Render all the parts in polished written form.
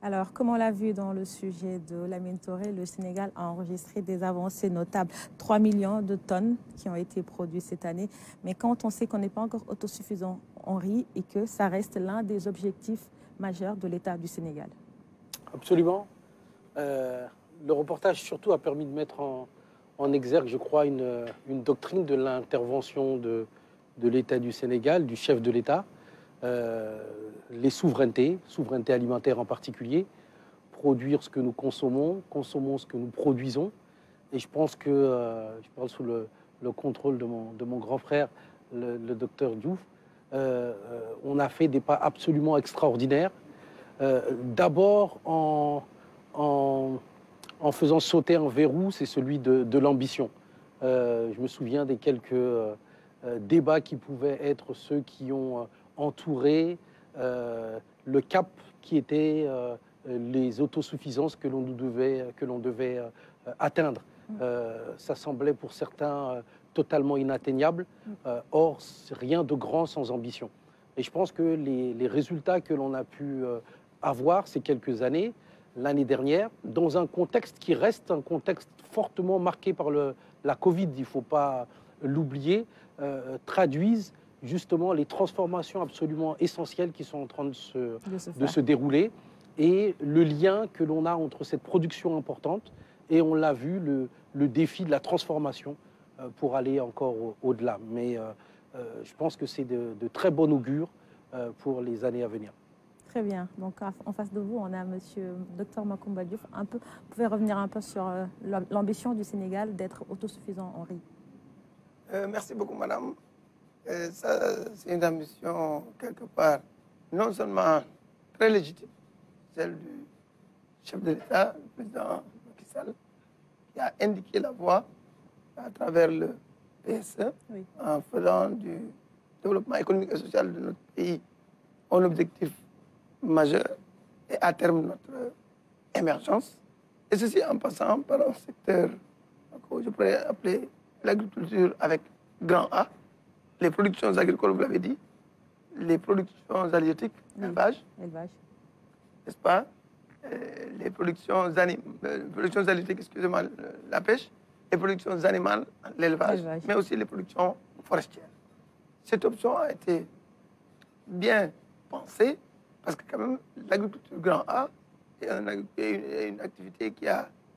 Alors, comme on l'a vu dans le sujet de Lamine Touré, le Sénégal a enregistré des avancées notables. 3 millions de tonnes qui ont été produites cette année. Mais quand on sait qu'on n'est pas encore autosuffisant en riz et que ça reste l'un des objectifs majeurs de l'État du Sénégal. Absolument. Le reportage surtout a permis de mettre en exergue, je crois, une doctrine de l'intervention de l'État du Sénégal, du chef de l'État, les souverainetés alimentaires en particulier, produire ce que nous consommons, consommons ce que nous produisons. Et je pense que, je parle sous le contrôle de mon grand frère, le docteur Diouf, on a fait des pas absolument extraordinaires. D'abord en faisant sauter un verrou, c'est celui de l'ambition. Je me souviens des quelques débats qui pouvaient être ceux qui ont entouré le cap qui était les autosuffisances que l'on devait atteindre. Ça semblait pour certains totalement inatteignable. Or, rien de grand sans ambition. Et je pense que les résultats que l'on a pu avoir ces quelques années, l'année dernière, dans un contexte qui reste un contexte fortement marqué par la Covid, il ne faut pas l'oublier, traduisent justement les transformations absolument essentielles qui sont en train de se dérouler et le lien que l'on a entre cette production importante et, on l'a vu, le défi de la transformation pour aller encore au-delà. Mais je pense que c'est de très bon augure pour les années à venir. Très bien. Donc, en face de vous, on a monsieur Dr Macoumba Diouf. Vous pouvez revenir un peu sur l'ambition du Sénégal d'être autosuffisant en riz. Merci beaucoup, madame. Ça, c'est une ambition, quelque part, non seulement très légitime, celle du chef de l'État, le président Macky Sall, qui a indiqué la voie à travers le PSE, oui, en faisant du développement économique et social de notre pays un objectif majeur et à terme notre émergence. Et ceci en passant par un secteur que je pourrais appeler l'agriculture avec grand A, les productions agricoles, vous l'avez dit, les productions halieutiques, oui, élevage, n'est-ce pas, les productions halieutiques, excusez-moi, la pêche, les productions animales, l'élevage, mais aussi les productions forestières. Cette option a été bien pensée parce que quand même l'agriculture grand A est une activité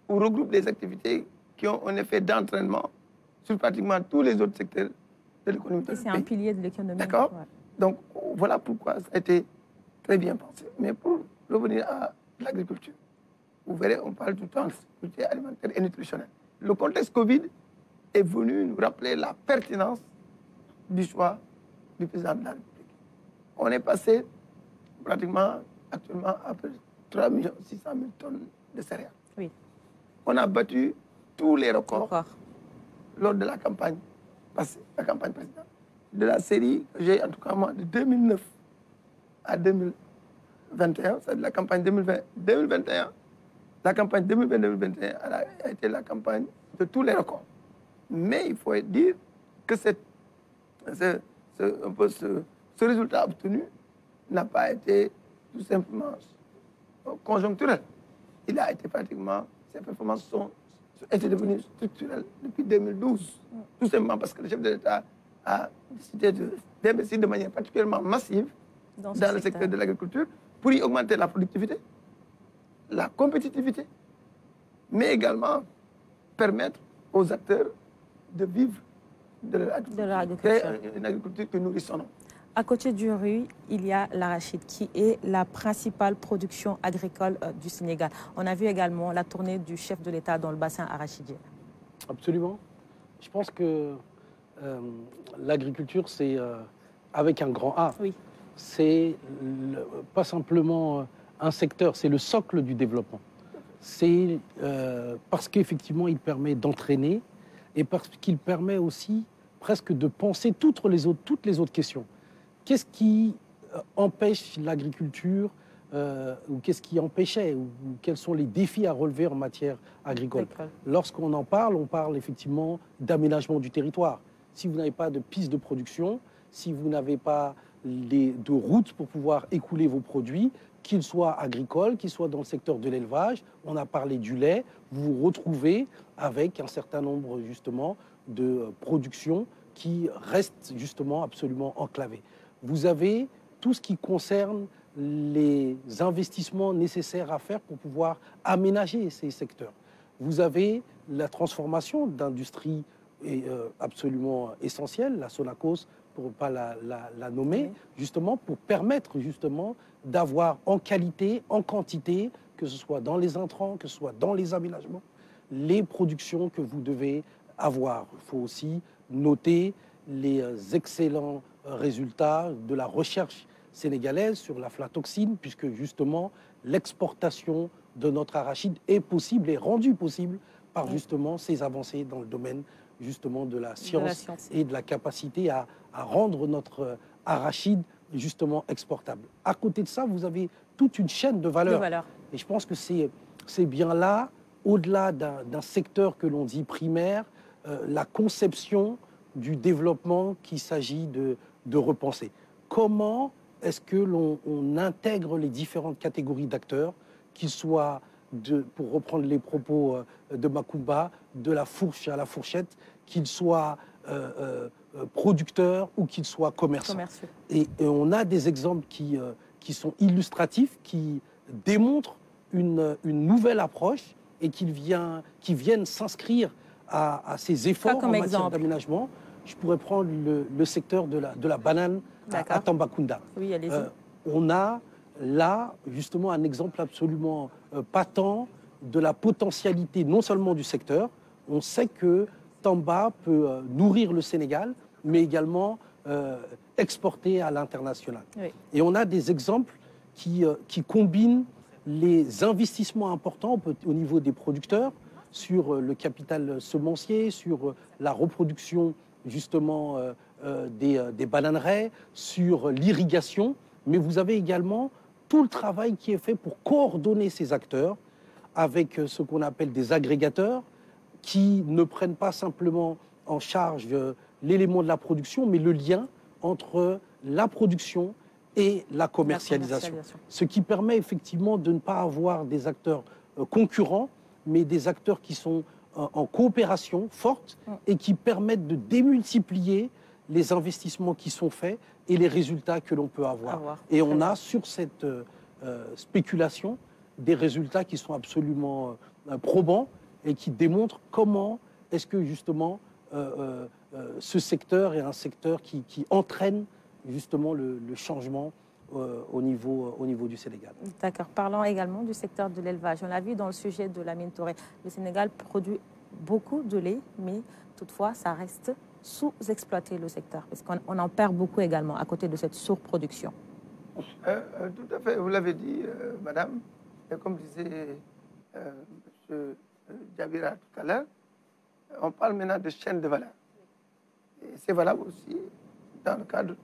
où regroupe des activités qui ont un effet d'entraînement sur pratiquement tous les autres secteurs de l'économie. Et c'est un pilier de l'économie. D'accord. Ouais. Donc voilà pourquoi ça a été très bien pensé. Mais pour revenir à l'agriculture, vous verrez, on parle tout le temps de sécurité alimentaire et nutritionnelle. Le contexte Covid est venu nous rappeler la pertinence du choix du président de la République. On est passé pratiquement actuellement à peu de 3 600 000 tonnes de céréales. Oui. On a battu tous les records lors de la campagne passée, la campagne présidentielle. De la série que j'ai, en tout cas moi, de 2009 à 2021, c'est la campagne 2020-2021. La campagne 2020-2021 a été la campagne de tous les records. Mais il faut dire que ce résultat obtenu n'a pas été tout simplement conjoncturel. Il a été pratiquement, ces performances sont devenues structurelles depuis 2012. Tout simplement parce que le chef de l'État a décidé d'investir de manière particulièrement massive dans le secteur de l'agriculture pour y augmenter la productivité, la compétitivité, mais également permettre aux acteurs de vivre de l'agriculture, une agriculture que nous nourrissons. À côté du riz, il y a l'arachide qui est la principale production agricole du Sénégal. On a vu également la tournée du chef de l'État dans le bassin arachidier. Absolument. Je pense que l'agriculture, c'est avec un grand A. Oui. C'est pas simplement un secteur, c'est le socle du développement. C'est parce qu'effectivement, il permet d'entraîner et parce qu'il permet aussi presque de penser toutes les autres questions. Qu'est-ce qui empêche l'agriculture ou qu'est-ce qui empêchait ou quels sont les défis à relever en matière agricole? Lorsqu'on en parle, on parle effectivement d'aménagement du territoire. Si vous n'avez pas de pistes de production, si vous n'avez pas de routes pour pouvoir écouler vos produits, qu'il soit agricole, qu'il soit dans le secteur de l'élevage. On a parlé du lait. Vous vous retrouvez avec un certain nombre justement de productions qui restent justement absolument enclavées. Vous avez tout ce qui concerne les investissements nécessaires à faire pour pouvoir aménager ces secteurs. Vous avez la transformation d'industries absolument essentielle, la Sonacos, pour ne pas la nommer, justement pour permettre justement d'avoir en qualité, en quantité, que ce soit dans les intrants, que ce soit dans les aménagements, les productions que vous devez avoir. Il faut aussi noter les excellents résultats de la recherche sénégalaise sur l'aflatoxine, puisque justement l'exportation de notre arachide est possible et rendue possible par justement ces avancées dans le domaine justement de la science et de la capacité à rendre notre arachide justement exportable. À côté de ça, vous avez toute une chaîne de valeur. Et je pense que c'est bien là, au-delà d'un secteur que l'on dit primaire, la conception du développement qu'il s'agit de repenser. Comment est-ce que l'on intègre les différentes catégories d'acteurs, qu'ils soient, pour reprendre les propos de Macoumba, de la fourche à la fourchette, qu'ils soient producteurs ou qu'ils soient commerçants. Et on a des exemples qui sont illustratifs, qui démontrent une nouvelle approche et qui viennent s'inscrire à ces efforts en matière d'aménagement. Je pourrais prendre le secteur de la banane à Tambacounda. Oui, allez-y. On a là justement un exemple absolument patent de la potentialité non seulement du secteur. On sait que Tamba peut nourrir le Sénégal, mais également exporter à l'international. Oui. Et on a des exemples qui combinent les investissements importants au niveau des producteurs sur le capital semencier, sur la reproduction justement des bananeraies, sur l'irrigation, mais vous avez également tout le travail qui est fait pour coordonner ces acteurs avec ce qu'on appelle des agrégateurs qui ne prennent pas simplement en charge l'élément de la production, mais le lien entre la production et la commercialisation. Ce qui permet effectivement de ne pas avoir des acteurs concurrents, mais des acteurs qui sont en coopération forte et qui permettent de démultiplier les investissements qui sont faits et les résultats que l'on peut avoir. Et on a sur cette spéculation des résultats qui sont absolument probants et qui démontrent comment est-ce que justement ce secteur est un secteur qui entraîne justement le changement au niveau du Sénégal. D'accord. Parlons également du secteur de l'élevage. On l'a vu dans le sujet de la mine Touré. Le Sénégal produit beaucoup de lait, mais toutefois, ça reste sous-exploité le secteur, parce qu'on en perd beaucoup également à côté de cette surproduction. Tout à fait, vous l'avez dit, madame. Et comme disait M. Djabira tout à l'heure, on parle maintenant de chaîne de valeur. Et c'est valable aussi dans le cadre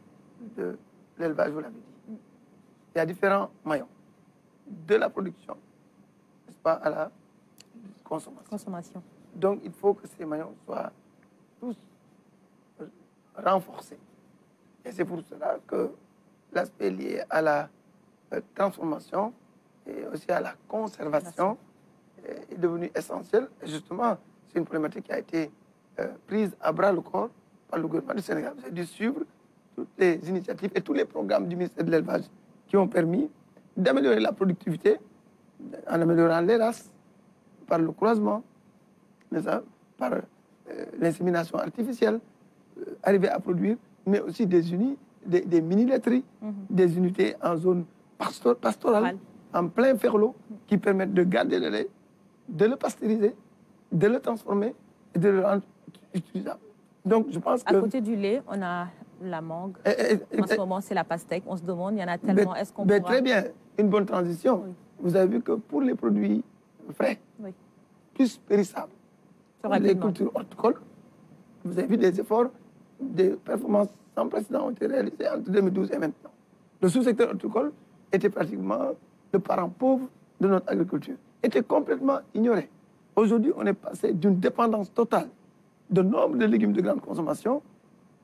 de l'élevage, vous l'avez dit. Il y a différents maillons, de la production, n'est-ce pas, à la consommation. Donc, il faut que ces maillons soient tous renforcés. Et c'est pour cela que l'aspect lié à la transformation et aussi à la conservation est devenu essentiel. Et justement, c'est une problématique qui a été prise à bras le corps par le gouvernement du Sénégal. Vous avez dû suivre toutes les initiatives et tous les programmes du ministère de l'Élevage qui ont permis d'améliorer la productivité en améliorant les races par le croisement, mais ça, par l'insémination artificielle, arriver à produire, mais aussi des mini-laiteries, des unités en zone pastorale, en plein ferlo, qui permettent de garder le lait, de le pasteuriser, de le transformer et de le rendre utilisable. Donc, je pense que... À côté du lait, on a la mangue. En ce moment, c'est la pastèque. On se demande, il y en a tellement. Est-ce qu'on pourra... Très bien, une bonne transition. Oui. Vous avez vu que pour les produits frais, plus périssables, les cultures horticoles, vous avez vu des efforts, des performances sans précédent ont été réalisées entre 2012 et maintenant. Le sous-secteur horticole était pratiquement le parent pauvre de notre agriculture, était complètement ignoré. Aujourd'hui, on est passé d'une dépendance totale de nombre de légumes de grande consommation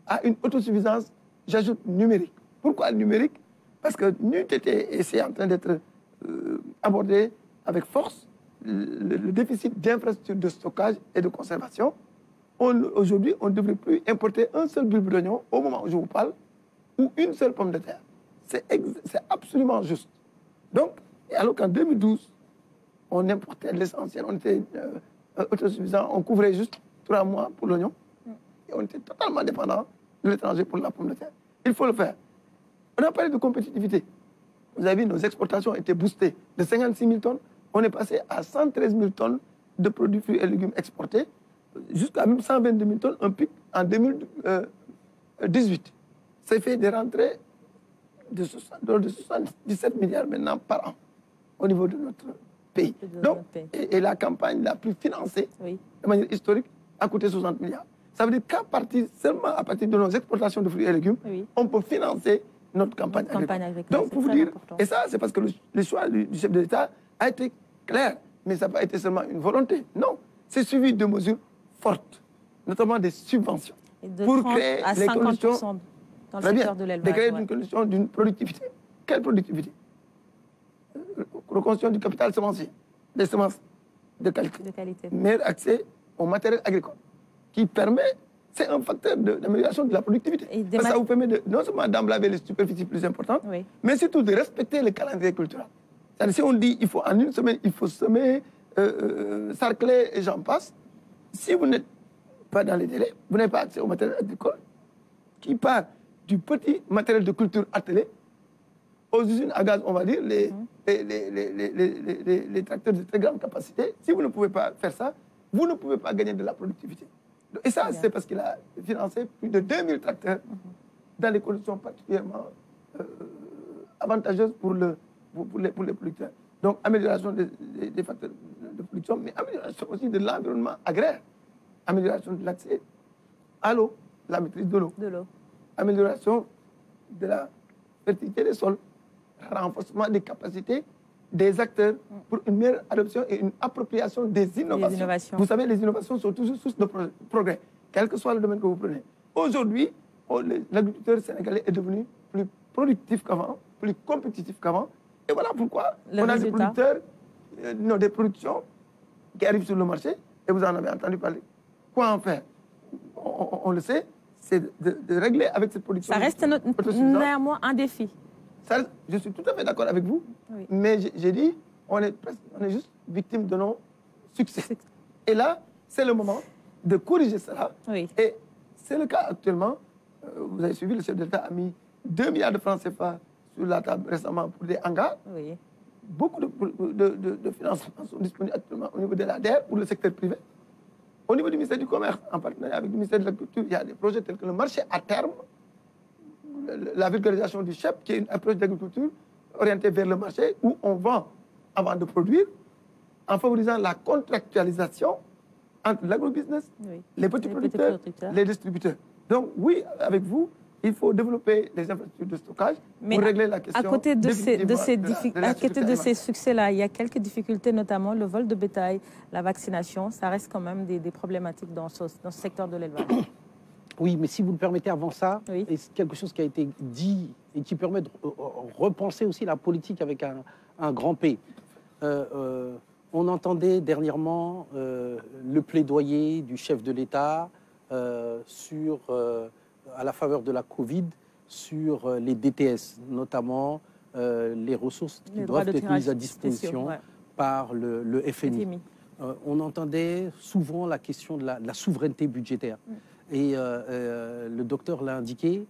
à une autosuffisance, j'ajoute numérique. Pourquoi numérique? Parce que NUTT, et c'est en train d'être abordé avec force, le déficit d'infrastructures de stockage et de conservation. Aujourd'hui, on ne devrait plus importer un seul bulbe d'oignon au moment où je vous parle, ou une seule pomme de terre. C'est absolument juste. Donc, alors qu'en 2012, on importait l'essentiel, on était autosuffisant, on couvrait juste 3 mois pour l'oignon, et on était totalement dépendant de l'étranger pour la pomme de terre. Il faut le faire. On a parlé de compétitivité. Vous avez vu, nos exportations ont été boostées de 56 000 tonnes. On est passé à 113 000 tonnes de produits fruits et légumes exportés, jusqu'à même 122 000 tonnes, un pic en 2018. Ça fait des rentrées de 77 milliards maintenant par an au niveau de notre pays. Donc, et la campagne la plus financée, de manière historique, a coûté 60 milliards. Ça veut dire seulement à partir de nos exportations de fruits et légumes, on peut financer notre campagne agricole. Donc, pour vous dire, et ça, c'est parce que le choix du chef de l'État a été clair, mais ça n'a pas été seulement une volonté. Non, c'est suivi de mesures fortes, notamment des subventions, pour créer les conditions dans le secteur de l'élevage. Créer une condition d'une productivité. Quelle productivité? Reconstruction du capital semencier, des semences de qualité. Meilleur accès au matériel agricole, qui permet, c'est un facteur d'amélioration de la productivité. Ça vous permet non seulement d'emblaver les superficies plus importantes, mais surtout de respecter le calendrier culturel. C'est-à-dire, si on dit qu'il faut en une semaine, il faut semer, sarcler et j'en passe, si vous n'êtes pas dans les délais, vous n'avez pas accès au matériel agricole, qui part du petit matériel de culture attelé aux usines à gaz, on va dire, les tracteurs de très grande capacité. Si vous ne pouvez pas faire ça, vous ne pouvez pas gagner de la productivité. Et ça, c'est parce qu'il a financé plus de 2000 tracteurs dans des conditions particulièrement avantageuses pour les producteurs. Donc, amélioration des facteurs de production, mais amélioration aussi de l'environnement agraire. Amélioration de l'accès à l'eau, la maîtrise de l'eau. Amélioration de la fertilité des sols. Renforcement des capacités des acteurs pour une meilleure adoption et une appropriation des innovations. Vous savez, les innovations sont toujours source de progrès, quel que soit le domaine que vous prenez. Aujourd'hui, l'agriculteur sénégalais est devenu plus productif qu'avant, plus compétitif qu'avant. Et voilà pourquoi on a des producteurs, des productions qui arrivent sur le marché, et vous en avez entendu parler. Quoi en faire? On le sait, c'est de régler avec cette production. Ça reste néanmoins un défi. Ça, je suis tout à fait d'accord avec vous, mais j'ai dit, on est juste victime de nos succès. Et là, c'est le moment de corriger cela. Et c'est le cas actuellement. Vous avez suivi, le chef d'État a mis 2 milliards de francs CFA sur la table récemment pour des hangars. Beaucoup de financements sont disponibles actuellement au niveau de l'ADER pour le secteur privé. Au niveau du ministère du Commerce, en partenariat avec le ministère de l'Agriculture, il y a des projets tels que le marché à terme, la vulgarisation du CHEP, qui est une approche d'agriculture orientée vers le marché, où on vend avant de produire, en favorisant la contractualisation entre l'agrobusiness, les petits producteurs, les distributeurs. Donc oui, avec vous, il faut développer les infrastructures de stockage pour régler la question. À côté de ces succès-là, il y a quelques difficultés, notamment le vol de bétail, la vaccination. Ça reste quand même des problématiques dans ce secteur de l'élevage. Oui, mais si vous me permettez, avant ça, et c'est quelque chose qui a été dit et qui permet de repenser aussi la politique avec un grand P. On entendait dernièrement le plaidoyer du chef de l'État à la faveur de la Covid sur les DTS, notamment les ressources qui doivent être mises à disposition par le FMI. On entendait souvent la question de la souveraineté budgétaire. Et le docteur l'a indiqué,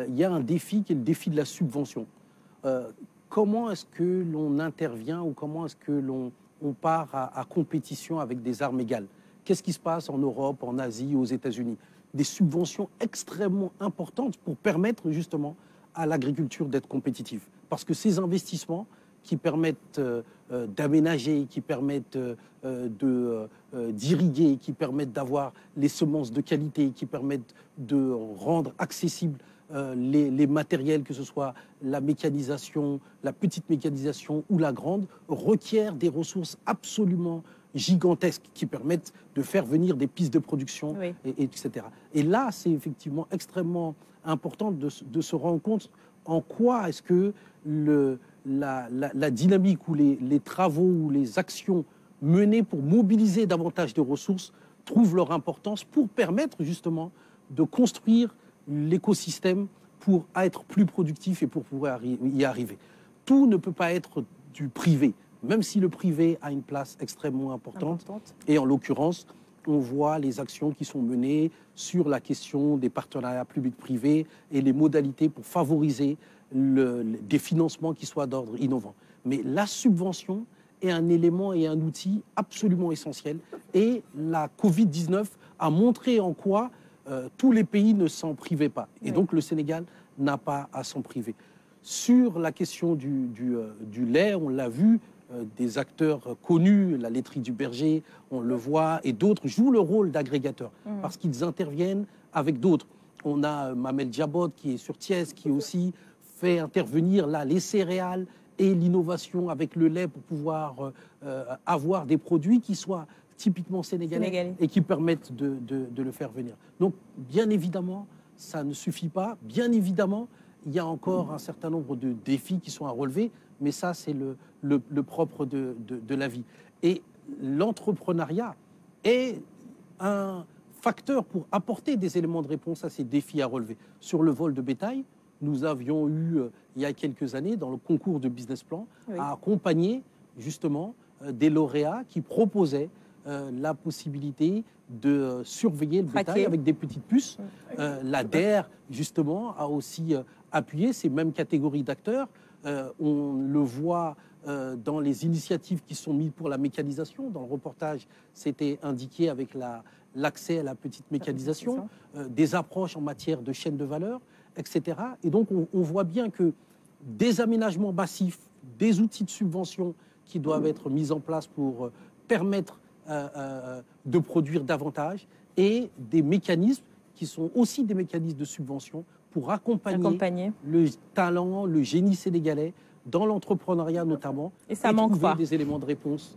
il y a un défi qui est le défi de la subvention. Comment est-ce que l'on intervient ou comment est-ce que l'on part à compétition avec des armes égales? Qu'est-ce qui se passe en Europe, en Asie, aux États-Unis? Des subventions extrêmement importantes pour permettre justement à l'agriculture d'être compétitive. Parce que ces investissements qui permettent d'aménager, qui permettent d'irriguer, qui permettent d'avoir les semences de qualité, qui permettent de rendre accessibles les matériels, que ce soit la mécanisation, la petite mécanisation ou la grande, requièrent des ressources absolument gigantesques qui permettent de faire venir des pistes de production, etc. Et là, c'est effectivement extrêmement important de se rendre compte en quoi est-ce que la dynamique ou les travaux ou les actions menées pour mobiliser davantage de ressources trouvent leur importance pour permettre justement de construire l'écosystème pour être plus productif et pour pouvoir y arriver. Tout ne peut pas être du privé, même si le privé a une place extrêmement importante. Et en l'occurrence, on voit les actions qui sont menées sur la question des partenariats publics-privés et les modalités pour favoriser des financements qui soient d'ordre innovant. Mais la subvention est un élément et un outil absolument essentiel. Et la Covid-19 a montré en quoi tous les pays ne s'en privaient pas. Et donc le Sénégal n'a pas à s'en priver. Sur la question du lait, on l'a vu, des acteurs connus, la laiterie du Berger, on le voit, et d'autres jouent le rôle d'agrégateurs parce qu'ils interviennent avec d'autres. On a Mamel Diabot qui est sur Thiès, qui aussi fait intervenir là les céréales et l'innovation avec le lait pour pouvoir avoir des produits qui soient typiquement sénégalais et qui permettent de le faire venir. Donc, bien évidemment, ça ne suffit pas. Bien évidemment, il y a encore un certain nombre de défis qui sont à relever, mais ça, c'est le propre de la vie. Et l'entrepreneuriat est un facteur pour apporter des éléments de réponse à ces défis à relever. Sur le vol de bétail, nous avions eu, il y a quelques années, dans le concours de Business Plan, à accompagner justement des lauréats qui proposaient la possibilité de surveiller le bétail avec des petites puces. La DER, justement, a aussi appuyé ces mêmes catégories d'acteurs. On le voit dans les initiatives qui sont mises pour la mécanisation. Dans le reportage, c'était indiqué avec l'accès à la petite mécanisation, des approches en matière de chaîne de valeur, etc. Et donc, on voit bien que des aménagements massifs, des outils de subvention qui doivent être mis en place pour permettre de produire davantage et des mécanismes qui sont aussi des mécanismes de subvention pour accompagner le talent, le génie sénégalais dans l'entrepreneuriat notamment et trouver des éléments de réponse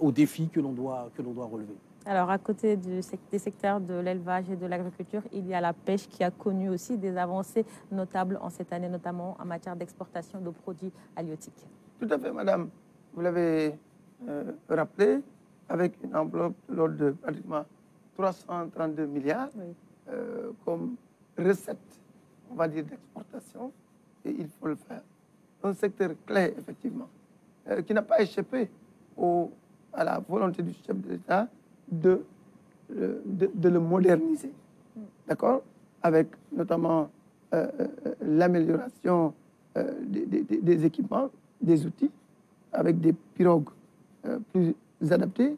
aux défis que l'on doit relever. Alors, à côté des secteurs de l'élevage et de l'agriculture, il y a la pêche qui a connu aussi des avancées notables en cette année, notamment en matière d'exportation de produits halieutiques. Tout à fait, madame. Vous l'avez rappelé, avec une enveloppe de l'ordre de pratiquement 332 milliards comme recette, on va dire, d'exportation, et il faut le faire. Un secteur clé, effectivement, qui n'a pas échappé à la volonté du chef de l'État de le moderniser, d'accord, avec notamment l'amélioration des équipements, des outils, avec des pirogues plus adaptées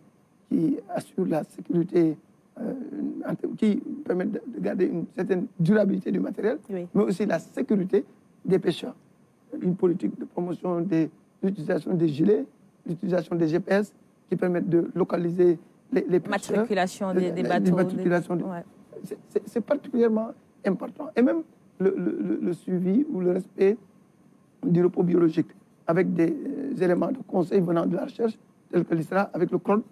qui assurent la sécurité, qui permettent de garder une certaine durabilité du matériel, mais aussi la sécurité des pêcheurs. Une politique de promotion de l'utilisation des gilets, l'utilisation des GPS qui permettent de localiser les pêcheurs. Matriculation des bateaux. C'est particulièrement important. Et même le suivi ou le respect du repos biologique avec des éléments de conseil venant de la recherche, tels que l'ISRA, avec le CRON,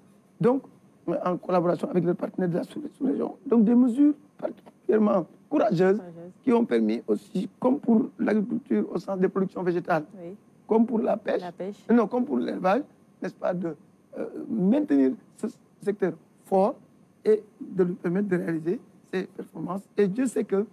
donc en collaboration avec les partenaires de la sous-région. Donc des mesures particulièrement courageuses qui ont permis aussi, comme pour l'agriculture au sens des productions végétales, comme pour la pêche, non, comme pour l'élevage, n'est-ce pas, de maintenir ce secteur fort et de lui permettre de réaliser ses performances. Et Dieu sait que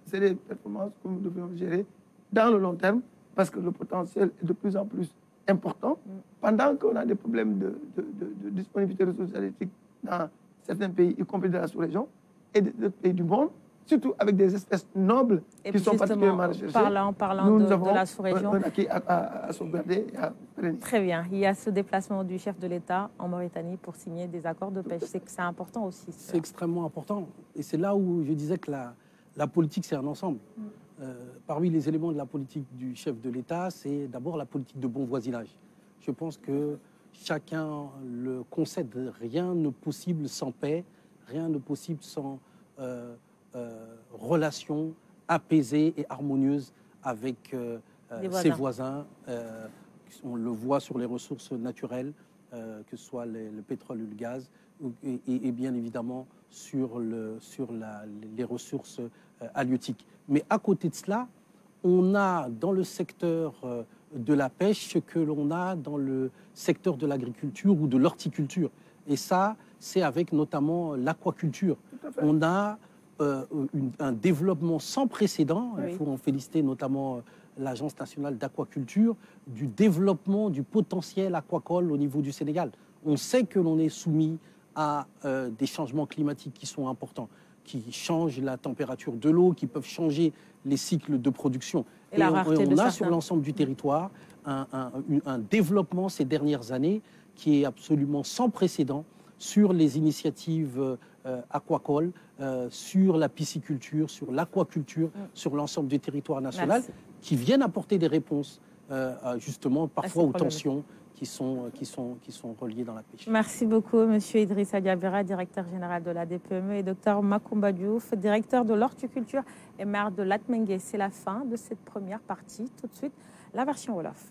c'est des performances que nous devons gérer dans le long terme parce que le potentiel est de plus en plus important. Pendant qu'on a des problèmes de disponibilité de ressources halieutiques dans certains pays, y compris de la sous-région, et d'autres pays du monde, surtout avec des espèces nobles qui sont particulièrement recherchées. Parlant de la sous-région, un acquis à sauvegarder et à pérenniser. Très bien. Il y a ce déplacement du chef de l'État en Mauritanie pour signer des accords de pêche. C'est important aussi. C'est extrêmement important. Et c'est là où je disais que la politique, c'est un ensemble. Parmi les éléments de la politique du chef de l'État, c'est d'abord la politique de bon voisinage. Je pense que chacun le concède. Rien n'est possible sans paix, rien n'est possible sans relations apaisées et harmonieuses avec ses voisins. On le voit sur les ressources naturelles, que ce soit le pétrole ou le gaz, et bien évidemment sur les ressources halieutiques. Mais à côté de cela, on a dans le secteur de la pêche ce que l'on a dans le secteur de l'agriculture ou de l'horticulture. Et ça, c'est avec notamment l'aquaculture. On a un développement sans précédent, il faut en féliciter notamment l'Agence nationale d'aquaculture, du développement du potentiel aquacole au niveau du Sénégal. On sait que l'on est soumis à des changements climatiques qui sont importants, qui changent la température de l'eau, qui peuvent changer les cycles de production. Et on a sur l'ensemble du territoire un développement ces dernières années qui est absolument sans précédent sur les initiatives aquacoles, sur la pisciculture, sur l'aquaculture, sur l'ensemble du territoire national, qui viennent apporter des réponses justement parfois aux tensions qui sont reliées dans la pêche. Merci beaucoup, Monsieur Idrissa Diabira, directeur général de la DPME, et Dr Macoumba Diouf, directeur de l'horticulture et maire de Latmingué. C'est la fin de cette première partie. Tout de suite, la version Wolof.